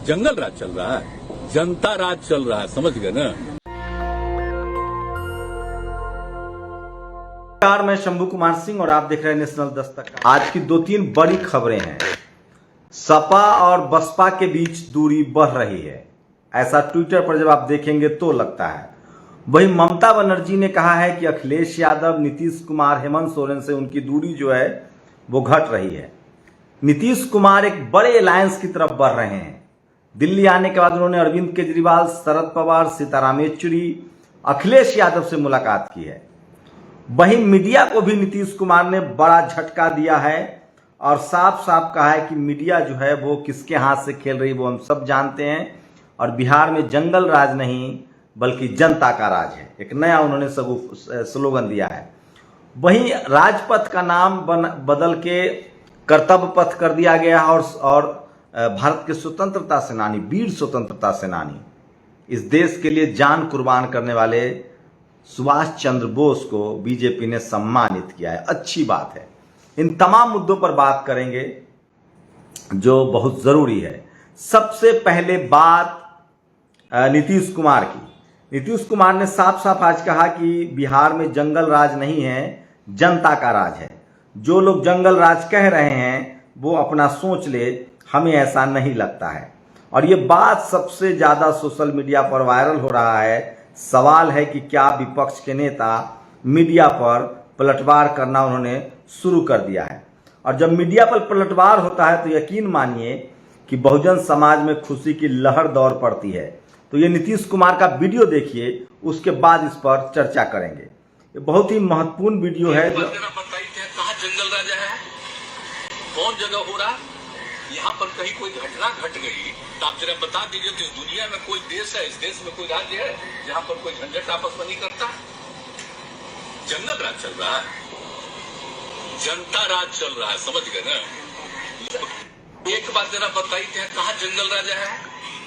जंगल राज चल रहा है, जनता राज चल रहा है, समझ गए ना। नमस्कार, मैं शंभू कुमार सिंह और आप देख रहे हैं नेशनल दस्तक। आज की 2-3 बड़ी खबरें हैं। सपा और बसपा के बीच दूरी बढ़ रही है, ऐसा ट्विटर पर जब आप देखेंगे तो लगता है। वहीं ममता बनर्जी ने कहा है कि अखिलेश यादव, नीतीश कुमार, हेमंत सोरेन से उनकी दूरी जो है वो घट रही है। नीतीश कुमार एक बड़े अलायंस की तरफ बढ़ रहे हैं। दिल्ली आने के बाद उन्होंने अरविंद केजरीवाल, शरद पवार, सीताराम येचुरी, अखिलेश यादव से मुलाकात की है। वहीं मीडिया को भी नीतीश कुमार ने बड़ा झटका दिया है और साफ साफ कहा है कि मीडिया जो है वो किसके हाथ से खेल रही वो हम सब जानते हैं और बिहार में जंगल राज नहीं बल्कि जनता का राज है। एक नया उन्होंने स्लोगन दिया है। वहीं राजपथ का नाम बदल के कर्तव्य पथ कर दिया गया और भारत के स्वतंत्रता सेनानी, वीर स्वतंत्रता सेनानी, इस देश के लिए जान कुर्बान करने वाले सुभाष चंद्र बोस को बीजेपी ने सम्मानित किया है। अच्छी बात है। इन तमाम मुद्दों पर बात करेंगे जो बहुत जरूरी है। सबसे पहले बात नीतीश कुमार की। नीतीश कुमार ने साफ साफ आज कहा कि बिहार में जंगल राज नहीं है, जनता का राज है। जो लोग जंगल राज कह रहे हैं वो अपना सोच ले, हमें ऐसा नहीं लगता है। और ये बात सबसे ज्यादा सोशल मीडिया पर वायरल हो रहा है। सवाल है कि क्या विपक्ष के नेता मीडिया पर पलटवार करना उन्होंने शुरू कर दिया है। और जब मीडिया पर पलटवार होता है तो यकीन मानिए कि बहुजन समाज में खुशी की लहर दौड़ पड़ती है। तो ये नीतीश कुमार का वीडियो देखिए, उसके बाद इस पर चर्चा करेंगे। ये बहुत ही महत्वपूर्ण वीडियो है। कहाँ जंगल राजा है, कौन जगह हो रहा, यहाँ पर कहीं कोई घटना घट गई तो आप जरा बता दीजिए। तो इस दुनिया में कोई देश है, इस देश में कोई राज्य है जहाँ पर कोई झंझट आपस में नहीं करता। जंगल राज चल रहा है, जनता राज चल रहा है, समझ गए ना। एक बात जरा बताइए, कहाँ जंगल राजा है।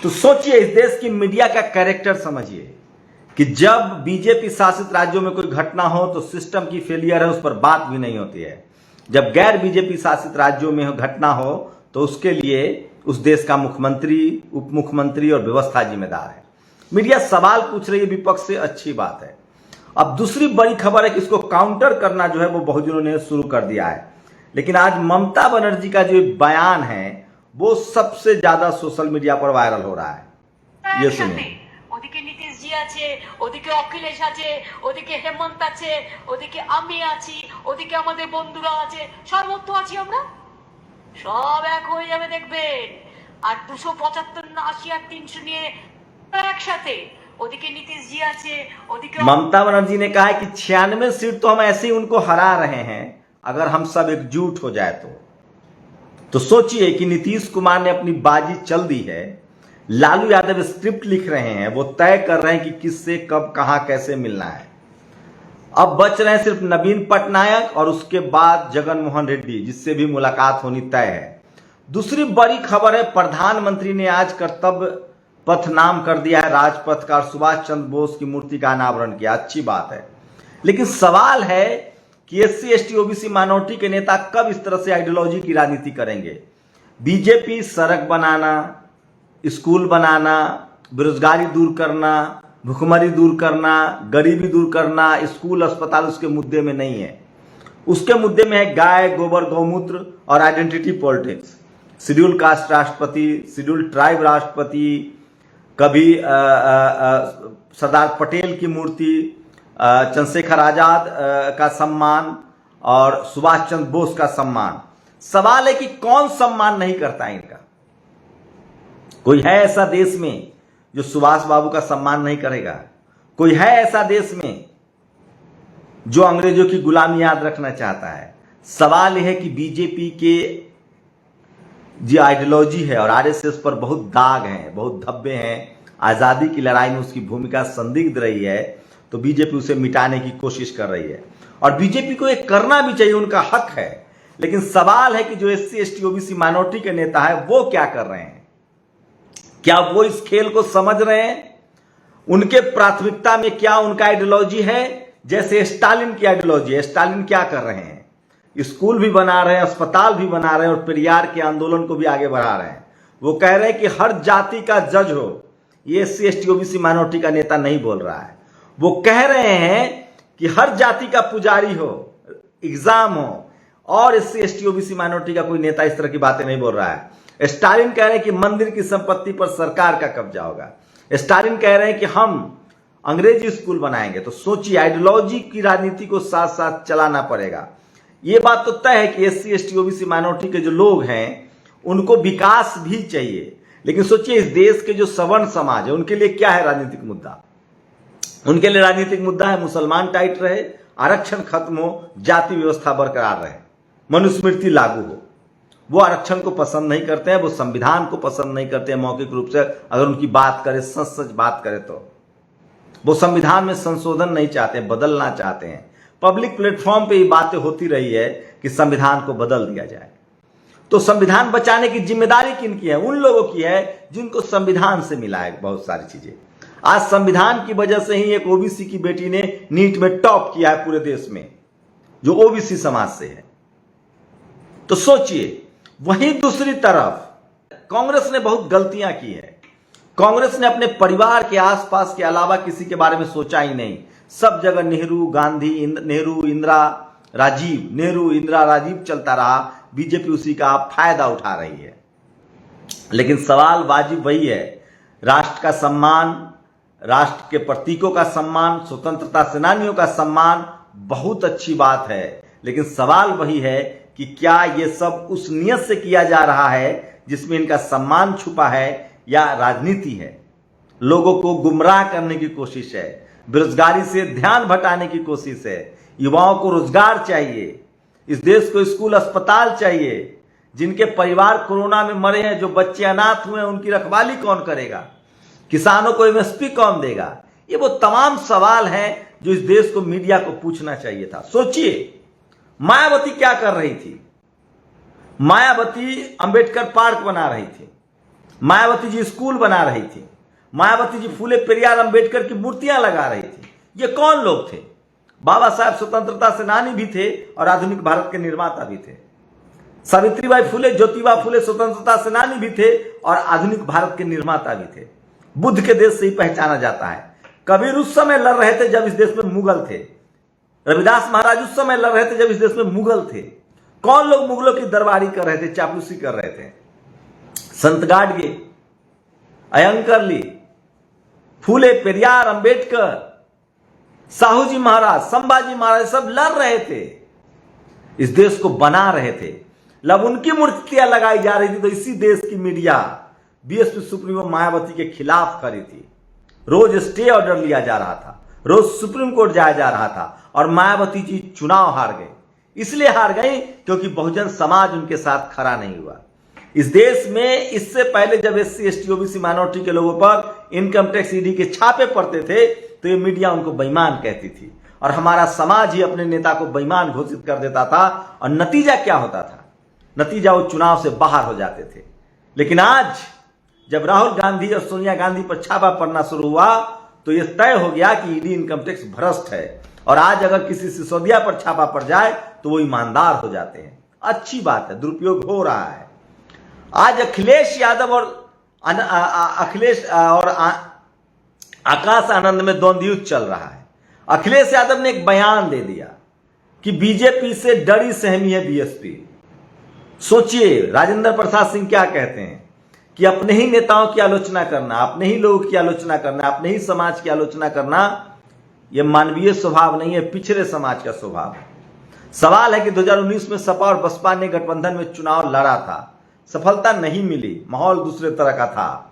तो सोचिए, इस देश की मीडिया का कैरेक्टर समझिए कि जब बीजेपी शासित राज्यों में कोई घटना हो तो सिस्टम की फेलियर है, उस पर बात भी नहीं होती है। जब गैर बीजेपी शासित राज्यों में घटना हो तो उसके लिए उस देश का मुख्यमंत्री, उप मुख्यमंत्री और व्यवस्था जिम्मेदार है। मीडिया सवाल पूछ रही है विपक्ष से, अच्छी बात है। अब दूसरी बड़ी खबर है कि इसको काउंटर करना जो है वो बहुजनों ने शुरू कर दिया है। लेकिन आज ममता बनर्जी का जो बयान है वो सबसे ज्यादा सोशल मीडिया पर वायरल हो रहा है। ये सुनिए। ওদিকে নীতিশ জি আছে, ওদিকে অখিলেশ আছে, ওদিকে হেমন্ত আছে, ওদিকে আমি আছি, ওদিকে আমাদের বন্ধুরা আছে, সর্বত্র আছি আমরা। সব এক হয়ে যাবে দেখবেন। আর 275 না 80 আর 300 নিয়ে একসাথে। ওদিকে নীতিশ জি আছে, ওদিকে ममता बनर्जी ने कहा है कि 96 सीट तो हम ऐसे ही उनको हरा रहे हैं अगर हम सब एकजुट हो जाए तो सोचिए कि नीतीश कुमार ने अपनी बाजी चल दी है। लालू यादव स्क्रिप्ट लिख रहे हैं, वो तय कर रहे हैं कि किससे कब कहां कैसे मिलना है। अब बच रहे हैं सिर्फ नवीन पटनायक और उसके बाद जगन मोहन रेड्डी, जिससे भी मुलाकात होनी तय है। दूसरी बड़ी खबर है, प्रधानमंत्री ने आज कर्तव्य पथ नाम कर दिया है राजपथ का और सुभाष चंद्र बोस की मूर्ति का अनावरण किया। अच्छी बात है। लेकिन सवाल है कि एससी एसटी ओबीसी माइनॉरिटी के नेता कब इस तरह से आइडियोलॉजी की राजनीति करेंगे। बीजेपी सड़क बनाना, स्कूल बनाना, बेरोजगारी दूर करना, भुखमरी दूर करना, गरीबी दूर करना, स्कूल अस्पताल उसके मुद्दे में नहीं है। उसके मुद्दे में है गाय, गोबर, गौमूत्र और आइडेंटिटी पॉलिटिक्स। शेड्यूल कास्ट राष्ट्रपति, शेड्यूल ट्राइब राष्ट्रपति, कभी सरदार पटेल की मूर्ति, चंद्रशेखर आजाद का सम्मान और सुभाष चंद्र बोस का सम्मान। सवाल है कि कौन सम्मान नहीं करता इनका। कोई है ऐसा देश में जो सुभाष बाबू का सम्मान नहीं करेगा? कोई है ऐसा देश में जो अंग्रेजों की गुलामी याद रखना चाहता है? सवाल यह है कि बीजेपी के जो आइडियोलॉजी है और आरएसएस पर बहुत दाग हैं, बहुत धब्बे हैं। आजादी की लड़ाई में उसकी भूमिका संदिग्ध रही है, तो बीजेपी उसे मिटाने की कोशिश कर रही है और बीजेपी को एक करना भी चाहिए, उनका हक है। लेकिन सवाल है कि जो एससी एसटी ओबीसी माइनॉरिटी के नेता है वो क्या कर रहे हैं? क्या वो इस खेल को समझ रहे हैं? उनके प्राथमिकता में क्या उनका आइडियोलॉजी है? जैसे स्टालिन की आइडियोलॉजी है। स्टालिन क्या कर रहे हैं? स्कूल भी बना रहे हैं, अस्पताल भी बना रहे हैं और पेरियार के आंदोलन को भी आगे बढ़ा रहे हैं। वो कह रहे हैं कि हर जाति का जज हो। ये SC ST OBC माइनॉरिटी का नेता नहीं बोल रहा है, वो कह रहे हैं कि हर जाति का पुजारी हो, एग्जाम हो। और SC ST OBC माइनॉरिटी का कोई नेता इस तरह की बातें नहीं बोल रहा है। स्टालिन कह रहे हैं कि मंदिर की संपत्ति पर सरकार का कब्जा होगा। स्टालिन कह रहे हैं कि हम अंग्रेजी स्कूल बनाएंगे। तो सोचिए, आइडियोलॉजी की राजनीति को साथ साथ चलाना पड़ेगा। ये बात तो तय है कि SC ST OBC माइनॉरिटी के जो लोग हैं उनको विकास भी चाहिए, लेकिन सोचिए इस देश के जो सवर्ण समाज है उनके लिए क्या है राजनीतिक मुद्दा? उनके लिए राजनीतिक मुद्दा है मुसलमान टाइट रहे, आरक्षण खत्म हो, जाति व्यवस्था बरकरार रहे, मनुस्मृति लागू हो। वो आरक्षण को पसंद नहीं करते हैं, वो संविधान को पसंद नहीं करते हैं। मौखिक रूप से अगर उनकी बात करें, सच सच बात करें, तो वो संविधान में संशोधन नहीं चाहते, बदलना चाहते हैं। पब्लिक प्लेटफॉर्म पे ये बातें होती रही है कि संविधान को बदल दिया जाए। तो संविधान बचाने की जिम्मेदारी किनकी है? उन लोगों की है जिनको संविधान से मिला है बहुत सारी चीजें। आज संविधान की वजह से ही एक OBC की बेटी ने नीट में टॉप किया है पूरे देश में, जो OBC समाज से है। तो सोचिए, वहीं दूसरी तरफ कांग्रेस ने बहुत गलतियां की है। कांग्रेस ने अपने परिवार के आसपास के अलावा किसी के बारे में सोचा ही नहीं। सब जगह नेहरू, गांधी, नेहरू, इंदिरा, राजीव चलता रहा। बीजेपी उसी का फायदा उठा रही है। लेकिन सवाल वाजिब वही है, राष्ट्र का सम्मान, राष्ट्र के प्रतीकों का सम्मान, स्वतंत्रता सेनानियों का सम्मान बहुत अच्छी बात है। लेकिन सवाल वही है कि क्या ये सब उस नियत से किया जा रहा है जिसमें इनका सम्मान छुपा है, या राजनीति है? लोगों को गुमराह करने की कोशिश है, बेरोजगारी से ध्यान भटाने की कोशिश है। युवाओं को रोजगार चाहिए, इस देश को स्कूल अस्पताल चाहिए। जिनके परिवार कोरोना में मरे हैं, जो बच्चे अनाथ हुए हैं, उनकी रखवाली कौन करेगा? किसानों को MSP कौन देगा? ये वो तमाम सवाल हैं जो इस देश को, मीडिया को पूछना चाहिए था। सोचिए, मायावती क्या कर रही थी? मायावती अंबेडकर पार्क बना रही थी, मायावती जी स्कूल बना रही थी, मायावती जी फूले पेरियार अंबेडकर की मूर्तियां लगा रही थी। ये कौन लोग थे? बाबा साहब स्वतंत्रता सेनानी भी थे और आधुनिक भारत के निर्माता भी थे। सावित्रीबाई फुले, ज्योतिबा फुले स्वतंत्रता सेनानी भी थे और आधुनिक भारत के निर्माता भी थे। बुद्ध के देश से ही पहचाना जाता है। कबीर उस समय लड़ रहे थे जब इस देश में मुगल थे। रविदास महाराज उस समय लड़ रहे थे जब इस देश में मुगल थे। कौन लोग मुगलों की दरबारी कर रहे थे, चापलूसी कर रहे थे? संत गाडगे, अयंकरली, फूले पेरियार, अंबेडकर, साहू जी महाराज, संभाजी महाराज सब लड़ रहे थे, इस देश को बना रहे थे। जब उनकी मूर्तियां लगाई जा रही थी तो इसी देश की मीडिया BSP सुप्रीमो मायावती के खिलाफ खड़ी थी। रोज स्टे ऑर्डर लिया जा रहा था, रोज सुप्रीम कोर्ट जाया जा रहा था, और मायावती जी चुनाव हार गए। इसलिए हार गई क्योंकि बहुजन समाज उनके साथ खड़ा नहीं हुआ। इस देश में इससे पहले जब SC ST OBC माइनॉरिटी के लोगों पर इनकम टैक्स ED के छापे पड़ते थे तो ये मीडिया उनको बेईमान कहती थी, और हमारा समाज ही अपने नेता को बेईमान घोषित कर देता था। और नतीजा क्या होता था? नतीजा वो चुनाव से बाहर हो जाते थे। लेकिन आज जब राहुल गांधी और सोनिया गांधी पर छापा पड़ना शुरू हुआ तो यह तय हो गया कि ED इनकम टैक्स भ्रष्ट है, और आज अगर किसी सिसोदिया पर छापा पड़ जाए तो वो ईमानदार हो जाते हैं। अच्छी बात है, दुरुपयोग हो रहा है। आज अखिलेश यादव और आकाश आनंद में द्वंद्व युद्ध चल रहा है। अखिलेश यादव ने एक बयान दे दिया कि बीजेपी से डरी सहमी है BSP। सोचिए, राजेंद्र प्रसाद सिंह क्या कहते हैं कि अपने ही नेताओं की आलोचना करना, अपने ही लोगों की आलोचना करना, अपने ही समाज की आलोचना करना, यह मानवीय स्वभाव नहीं है, पिछड़े समाज का स्वभाव है। सवाल है कि 2019 में सपा और बसपा ने गठबंधन में चुनाव लड़ा था, सफलता नहीं मिली, माहौल दूसरे तरह का था।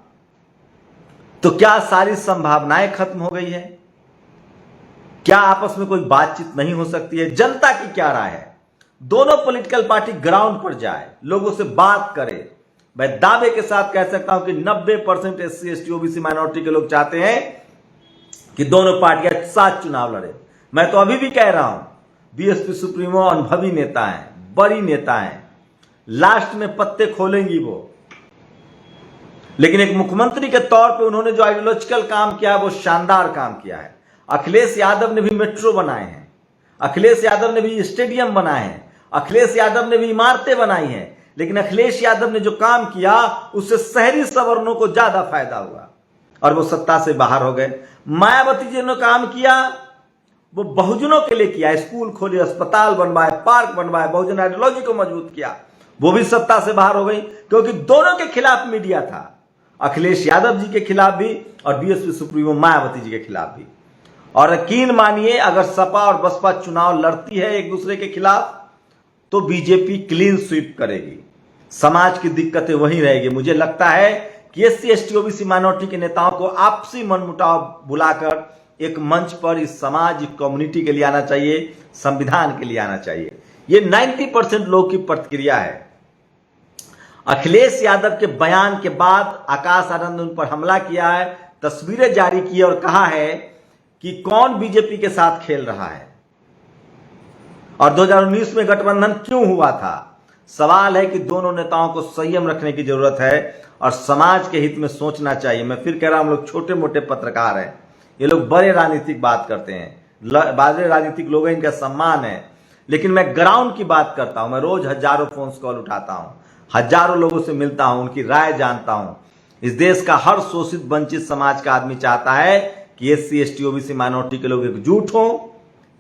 तो क्या सारी संभावनाएं खत्म हो गई है? क्या आपस में कोई बातचीत नहीं हो सकती है? जनता की क्या राय है? दोनों पॉलिटिकल पार्टी ग्राउंड पर जाए, लोगों से बात करे। मैं दावे के साथ कह सकता हूं कि 90% SC ST OBC माइनॉरिटी के लोग चाहते हैं कि दोनों पार्टियां साथ चुनाव लड़े। मैं तो अभी भी कह रहा हूं, BSP सुप्रीमो अनुभवी नेता हैं, बड़ी नेता हैं, लास्ट में पत्ते खोलेंगी वो। लेकिन एक मुख्यमंत्री के तौर पे उन्होंने जो आइडियोलॉजिकल काम किया है वो शानदार काम किया है। अखिलेश यादव ने भी मेट्रो बनाए हैं, अखिलेश यादव ने भी स्टेडियम बनाए हैं, अखिलेश यादव ने भी इमारतें बनाई हैं। लेकिन अखिलेश यादव ने जो काम किया उससे शहरी सवर्णों को ज्यादा फायदा हुआ और वो सत्ता से बाहर हो गए। मायावती जी ने काम किया वो बहुजनों के लिए किया, स्कूल खोले, अस्पताल बनवाए, पार्क बनवाए, बहुजन आइडियोलॉजी को मजबूत किया, वो भी सत्ता से बाहर हो गई क्योंकि दोनों के खिलाफ मीडिया था, अखिलेश यादव जी के खिलाफ भी और बीएसपी सुप्रीमो मायावती जी के खिलाफ भी। और यकीन मानिए अगर सपा और बसपा चुनाव लड़ती है एक दूसरे के खिलाफ तो बीजेपी क्लीन स्वीप करेगी, समाज की दिक्कतें वहीं रहेगी। मुझे लगता है कि एससी एसटी ओबीसी माइनॉरिटी के नेताओं को आपसी मनमुटाव बुलाकर एक मंच पर इस समाज, कम्युनिटी के लिए आना चाहिए, संविधान के लिए आना चाहिए। ये 90% लोग की प्रतिक्रिया है। अखिलेश यादव के बयान के बाद आकाश आनंद ने उन पर हमला किया है, तस्वीरें जारी की और कहा है कि कौन बीजेपी के साथ खेल रहा है और 2019 में गठबंधन क्यों हुआ था। सवाल है कि दोनों नेताओं को संयम रखने की जरूरत है और समाज के हित में सोचना चाहिए। मैं फिर कह रहा हूं, हम लोग छोटे मोटे पत्रकार हैं, ये लोग बड़े राजनीतिक बात करते हैं, बड़े राजनीतिक लोग हैं, इनका सम्मान है, लेकिन मैं ग्राउंड की बात करता हूं। मैं रोज हजारों फोन कॉल उठाता हूं, हजारों लोगों से मिलता हूं, उनकी राय जानता हूं। इस देश का हर शोषित वंचित समाज का आदमी चाहता है कि एससी एसटी ओबीसी माइनॉरिटी के लोग एकजुट हों,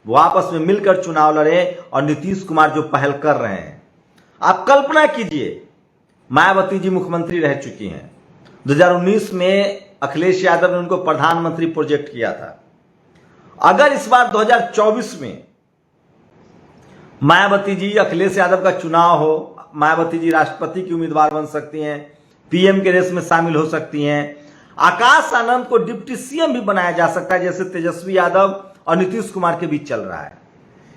वो आपस में मिलकर चुनाव लड़े और नीतीश कुमार जो पहल कर रहे हैं, आप कल्पना कीजिए मायावती जी मुख्यमंत्री रह चुकी हैं, 2019 में अखिलेश यादव ने उनको प्रधानमंत्री प्रोजेक्ट किया था। अगर इस बार 2024 में मायावती जी, अखिलेश यादव का चुनाव हो, मायावती जी राष्ट्रपति की उम्मीदवार बन सकती हैं, पीएम के रेस में शामिल हो सकती हैं, आकाश आनंद को डिप्टी सीएम भी बनाया जा सकता है जैसे तेजस्वी यादव और नीतीश कुमार के बीच चल रहा है।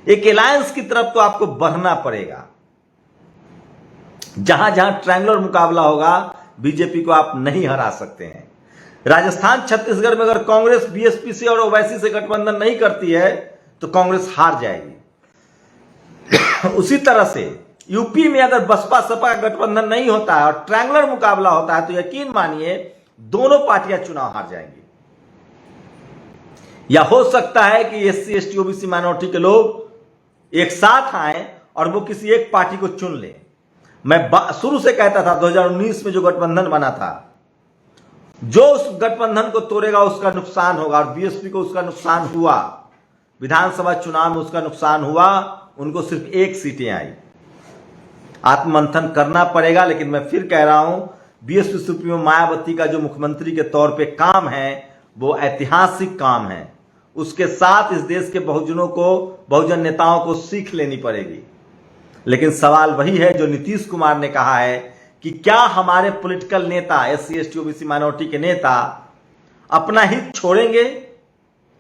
एक अलायंस की तरफ तो आपको बढ़ना पड़ेगा, जहां जहां ट्रायंगुलर मुकाबला होगा बीजेपी को आप नहीं हरा सकते हैं। राजस्थान छत्तीसगढ़ में अगर कांग्रेस बीएसपी से और ओवैसी से गठबंधन नहीं करती है तो कांग्रेस हार जाएगी। उसी तरह से यूपी में अगर बसपा सपा का गठबंधन नहीं होता है और ट्रायंगुलर मुकाबला होता है तो यकीन मानिए दोनों पार्टियां चुनाव हार जाएंगी। या हो सकता है कि एससी एसटी ओबीसी माइनॉरिटी के लोग एक साथ आए और वो किसी एक पार्टी को चुन ले। मैं शुरू से कहता था 2019 में जो गठबंधन बना था, जो उस गठबंधन को तोड़ेगा उसका नुकसान होगा और बीएसपी को उसका नुकसान हुआ। विधानसभा चुनाव में उसका नुकसान हुआ, उनको सिर्फ 1 सीटें आई। आत्ममंथन करना पड़ेगा, लेकिन मैं फिर कह रहा हूं बीएसपी सुप्रीमो मायावती का जो मुख्यमंत्री के तौर पे काम है वो ऐतिहासिक काम है। उसके साथ इस देश के बहुजनों को, बहुजन नेताओं को सीख लेनी पड़ेगी। लेकिन सवाल वही है जो नीतीश कुमार ने कहा है कि क्या हमारे पॉलिटिकल नेता, एससी एसटी ओबीसी माइनॉरिटी के नेता अपना हित छोड़ेंगे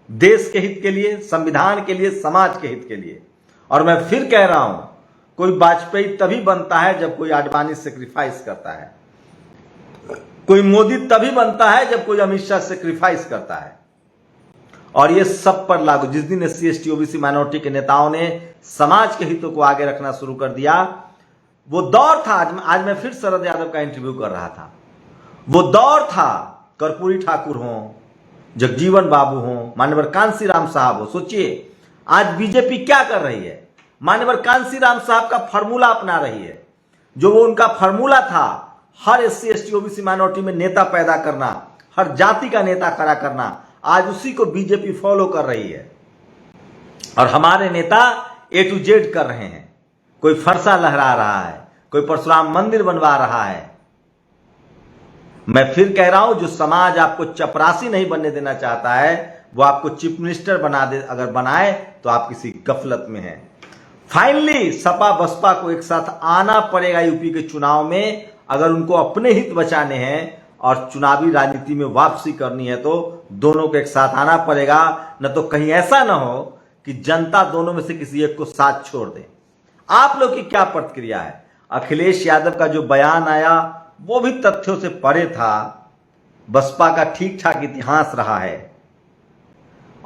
देश के हित के लिए, संविधान के लिए, समाज के हित के लिए। और मैं फिर कह रहा हूं, कोई वाजपेयी तभी बनता है जब कोई आडवाणी सेक्रीफाइस करता है, कोई मोदी तभी बनता है जब कोई अमित शाह सेक्रीफाइस करता है। और ये सब पर लागू। जिस दिन एससी एसटी ओबीसी माइनॉरिटी के नेताओं ने समाज के हितों को आगे रखना शुरू कर दिया, वो दौर था, आज मैं फिर शरद यादव का इंटरव्यू कर रहा था, वो दौर था कर्पूरी ठाकुर हो, जगजीवन बाबू हो, मान्यवर कांसीराम साहब हो। सोचिए आज बीजेपी क्या कर रही है, मान्यवर कांसीराम साहब का फार्मूला अपना रही है। जो वो उनका फार्मूला था, हर एससी एसटी ओबीसी माइनॉरिटी में नेता पैदा करना, हर जाति का नेता खड़ा करना, आज उसी को बीजेपी फॉलो कर रही है। और हमारे नेता A to Z कर रहे हैं। कोई फरसा लहरा रहा है, कोई परशुराम मंदिर बनवा रहा है। मैं फिर कह रहा हूं, जो समाज आपको चपरासी नहीं बनने देना चाहता है वो आपको चीफ मिनिस्टर बना दे, अगर बनाए तो आप किसी गफलत में हैं। फाइनली सपा बसपा को एक साथ आना पड़ेगा यूपी के चुनाव में, अगर उनको अपने हित बचाने हैं और चुनावी राजनीति में वापसी करनी है तो दोनों को एक साथ आना पड़ेगा। न तो कहीं ऐसा ना हो कि जनता दोनों में से किसी एक को साथ छोड़ दे। आप लोग की क्या प्रतिक्रिया है? अखिलेश यादव का जो बयान आया वो भी तथ्यों से परे था। बसपा का ठीक ठाक इतिहास रहा है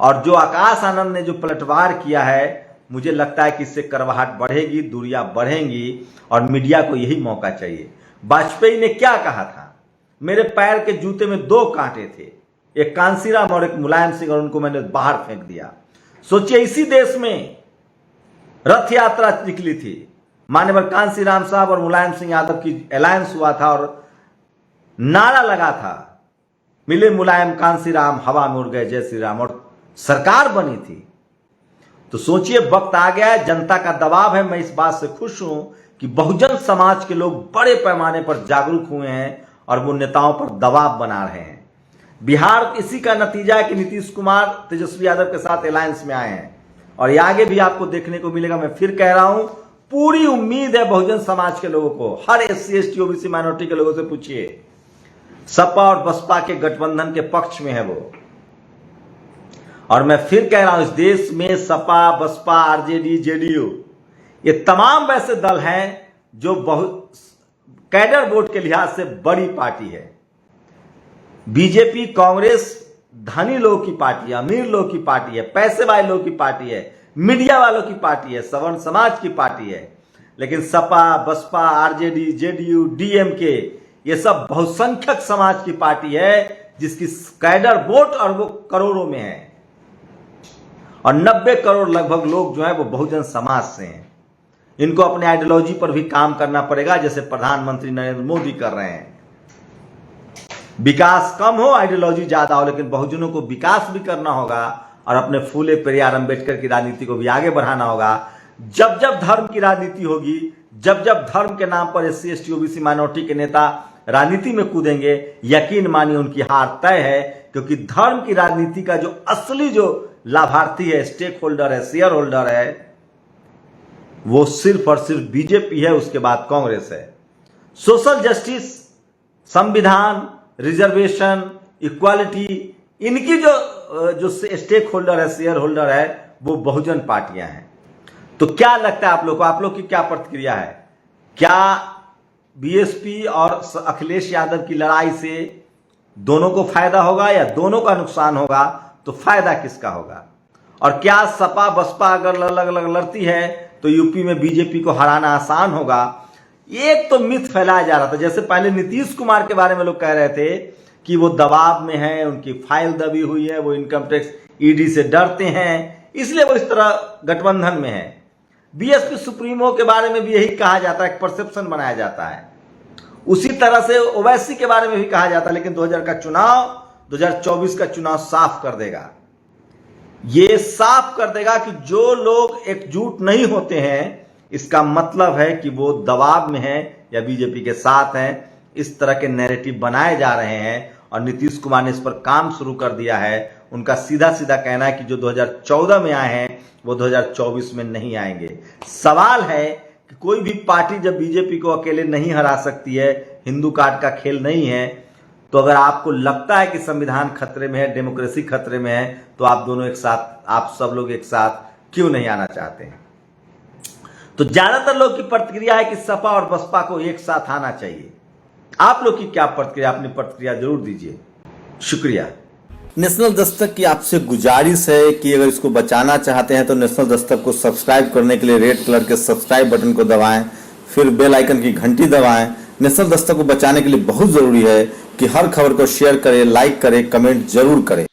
और जो आकाश आनंद ने जो पलटवार किया है, मुझे लगता है कि इससे करवाहट बढ़ेगी, दूरियां बढ़ेंगी और मीडिया को यही मौका चाहिए। वाजपेयी ने क्या कहा था? मेरे पैर के जूते में 2 कांटे थे, एक कांसीराम और एक मुलायम सिंह, और उनको मैंने बाहर फेंक दिया। सोचिए इसी देश में रथ यात्रा निकली थी, मान्यवर कांसी राम साहब और मुलायम सिंह यादव की अलायंस हुआ था और नारा लगा था, मिले मुलायम कांसी राम, हवा में उड़ गए जय श्री राम, और सरकार बनी थी। तो सोचिए, वक्त आ गया है, जनता का दबाव है। मैं इस बात से खुश हूं कि बहुजन समाज के लोग बड़े पैमाने पर जागरूक हुए हैं और वो नेताओं पर दबाव बना रहे हैं। बिहार इसी का नतीजा है कि नीतीश कुमार तेजस्वी यादव के साथ अलायंस में आए हैं और ये आगे भी आपको देखने को मिलेगा। मैं फिर कह रहा हूं, पूरी उम्मीद है बहुजन समाज के लोगों को। हर SC ST OBC माइनॉरिटी के लोगों से पूछिए, सपा और बसपा के गठबंधन के पक्ष में है वो। और मैं फिर कह रहा हूं, इस देश में सपा, बसपा, RJD, JDU ये तमाम वैसे दल हैं जो बहुत कैडर वोट के लिहाज से बड़ी पार्टी है। बीजेपी, कांग्रेस धनी लोगों की पार्टी है, अमीर लोगों की पार्टी है, पैसे वाले लोगों की पार्टी है, मीडिया वालों की पार्टी है, सवर्ण समाज की पार्टी है। लेकिन Sapa, Baspa, RJD, JDU, DMK ये सब बहुसंख्यक समाज की पार्टी है जिसकी कैडर वोट और वो करोड़ों में है और 90 करोड़ लगभग लोग जो है वो बहुजन समाज से हैं। इनको अपने आइडियोलॉजी पर भी काम करना पड़ेगा, जैसे प्रधानमंत्री नरेंद्र मोदी कर रहे हैं। विकास कम हो, आइडियोलॉजी ज्यादा हो, लेकिन बहुजनों को विकास भी करना होगा और अपने फूले पेरियार अम्बेडकर की राजनीति को भी आगे बढ़ाना होगा। जब जब धर्म की राजनीति होगी, जब जब धर्म के नाम पर SC ST OBC माइनॉरिटी के नेता राजनीति में कूदेंगे, यकीन मानिए उनकी हार तय है, क्योंकि धर्म की राजनीति का जो असली जो लाभार्थी है, स्टेक होल्डर है, शेयर होल्डर है, वो सिर्फ और सिर्फ बीजेपी है, उसके बाद कांग्रेस है। सोशल जस्टिस, संविधान, रिजर्वेशन, इक्वालिटी, इनकी जो स्टेक होल्डर है, शेयर होल्डर है, वो बहुजन पार्टियां हैं। तो क्या लगता है आप लोग को, आप लोग की क्या प्रतिक्रिया है? क्या BSP और अखिलेश यादव की लड़ाई से दोनों को फायदा होगा या दोनों का नुकसान होगा? तो फायदा किसका होगा? और क्या सपा बसपा अगर अलग अलग लड़ती है तो यूपी में बीजेपी को हराना आसान होगा? एक तो मिथ फैलाया जा रहा था, जैसे पहले नीतीश कुमार के बारे में लोग कह रहे थे कि वो दबाव में है, उनकी फाइल दबी हुई है, वो इनकम टैक्स ED से डरते हैं, इसलिए वो इस तरह गठबंधन में है। BSP सुप्रीमो के बारे में भी यही कहा जाता है, एक परसेप्शन बनाया जाता है। उसी तरह से ओवैसी के बारे में भी कहा जाता है, लेकिन 2024 का चुनाव साफ कर देगा। ये साफ कर देगा कि जो लोग एकजुट नहीं होते हैं, इसका मतलब है कि वो दबाव में हैं या बीजेपी के साथ हैं। इस तरह के नैरेटिव बनाए जा रहे हैं और नीतीश कुमार ने इस पर काम शुरू कर दिया है। उनका सीधा सीधा कहना है कि जो 2014 में आए हैं वो 2024 में नहीं आएंगे। सवाल है कि कोई भी पार्टी जब बीजेपी को अकेले नहीं हरा सकती है, हिंदू कार्ड का खेल नहीं है, तो अगर आपको लगता है कि संविधान खतरे में है, डेमोक्रेसी खतरे में है, तो आप दोनों एक साथ, आप सब लोग एक साथ क्यों नहीं आना चाहते हैं? तो ज्यादातर लोग की प्रतिक्रिया है कि सपा और बसपा को एक साथ आना चाहिए। आप लोग की क्या प्रतिक्रिया? अपनी प्रतिक्रिया जरूर दीजिए। शुक्रिया। नेशनल दस्तक की आपसे गुजारिश है कि अगर इसको बचाना चाहते हैं तो नेशनल दस्तक को सब्सक्राइब करने के लिए रेड कलर के सब्सक्राइब बटन को दबाएं, फिर बेल आइकन की घंटी दबाएं। नेशनल दस्तक को बचाने के लिए बहुत जरूरी है कि हर खबर को शेयर करें, लाइक करें, कमेंट जरूर करें।